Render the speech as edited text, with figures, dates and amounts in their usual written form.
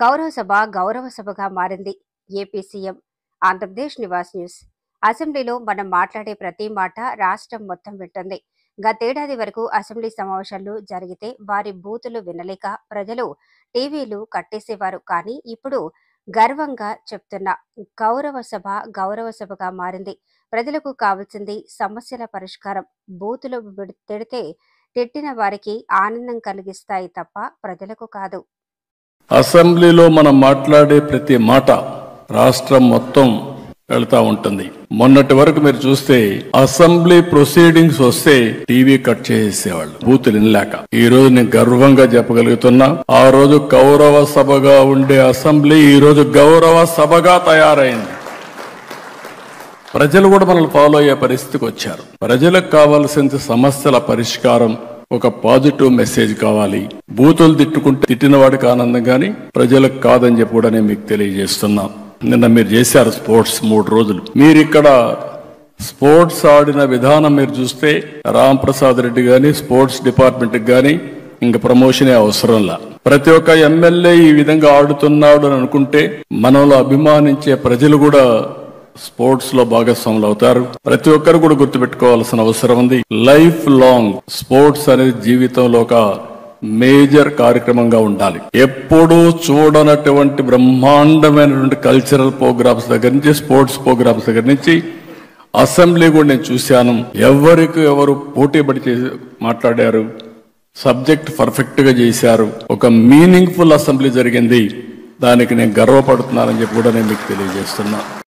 కౌరవ సభ గౌరవ సభగా మారింది. AP CM. Andhra Pradesh Nivas news. అసెంబ్లీలో మనం మాట్లాడే ప్రతి మాట రాష్ట్రం మొత్తం వింటుంది. గతేడాది వరకు అసెంబ్లీ సమావేశాలు జరిగితే వారి బూతులు వినలేక ప్రజలు టీవీలు కట్టేసేవారు. కానీ ఇప్పుడు గర్వంగా చెప్తున్న గౌరవ సభగా మారింది. ప్రజలకు కావాల్సింది సమస్యల పరిష్కారం. బూతులు తిడితే తిట్టిన వారికి ఆనందం కలిగిస్తాయి తప్ప ప్రజలకు కాదు. అసెంబ్లీలో మనం మాట్లాడే ప్రతి మాట రాష్ట్రం మొత్తం వెళ్తా ఉంటుంది. మొన్నటి వరకు మీరు చూస్తే అసెంబ్లీ ప్రొసీడింగ్స్ వస్తే టీవీ కట్ చేసేవాళ్ళు బూతులు వినలేక. ఈ రోజు నేను గర్వంగా చెప్పగలుగుతున్నా, ఆ రోజు గౌరవ సభగా ఉండే అసెంబ్లీ ఈ రోజు గౌరవ సభగా తయారైంది. ప్రజలు కూడా మనల్ని ఫాలో అయ్యే పరిస్థితికి వచ్చారు. ప్రజలకు కావాల్సిన సమస్యల పరిష్కారం, ఒక పాజిటివ్ మెసేజ్ కావాలి. బూతులు తిట్టిన వాడికి ఆనందం కానీ ప్రజలకు కాదని చెప్పి కూడా నేను మీకు తెలియజేస్తున్నా. నిన్న మీరు చేశారు స్పోర్ట్స్ 3 రోజులు. మీరు ఇక్కడ స్పోర్ట్స్ ఆడిన విధానం మీరు చూస్తే రాంప్రసాద్ రెడ్డి గాని స్పోర్ట్స్ డిపార్ట్మెంట్ గాని ఇంకా ప్రమోషనే అవసరంలా. ప్రతి ఒక్క ఎమ్మెల్యే ఈ విధంగా ఆడుతున్నాడు అని అనుకుంటే మనలో అభిమానించే ప్రజలు కూడా స్పోర్ట్స్ లో భాగస్వాములు అవుతారు. ప్రతి ఒక్కరు కూడా గుర్తుపెట్టుకోవాల్సిన అవసరం ఉంది. లైఫ్ లాంగ్ స్పోర్ట్స్ అనేది జీవితంలో ఒక మేజర్ కార్యక్రమంగా ఉండాలి. ఎప్పుడూ చూడనటువంటి బ్రహ్మాండమైనటువంటి కల్చరల్ ప్రోగ్రామ్స్ దగ్గర నుంచి, స్పోర్ట్స్ ప్రోగ్రామ్స్ దగ్గర నుంచి అసెంబ్లీ కూడా నేను చూశాను. ఎవరు పోటీ పడి మాట్లాడారు, సబ్జెక్ట్ పర్ఫెక్ట్ గా చేశారు. ఒక మీనింగ్ఫుల్ అసెంబ్లీ జరిగింది. దానికి నేను గర్వపడుతున్నానని చెప్పి కూడా నేను మీకు తెలియజేస్తున్నా.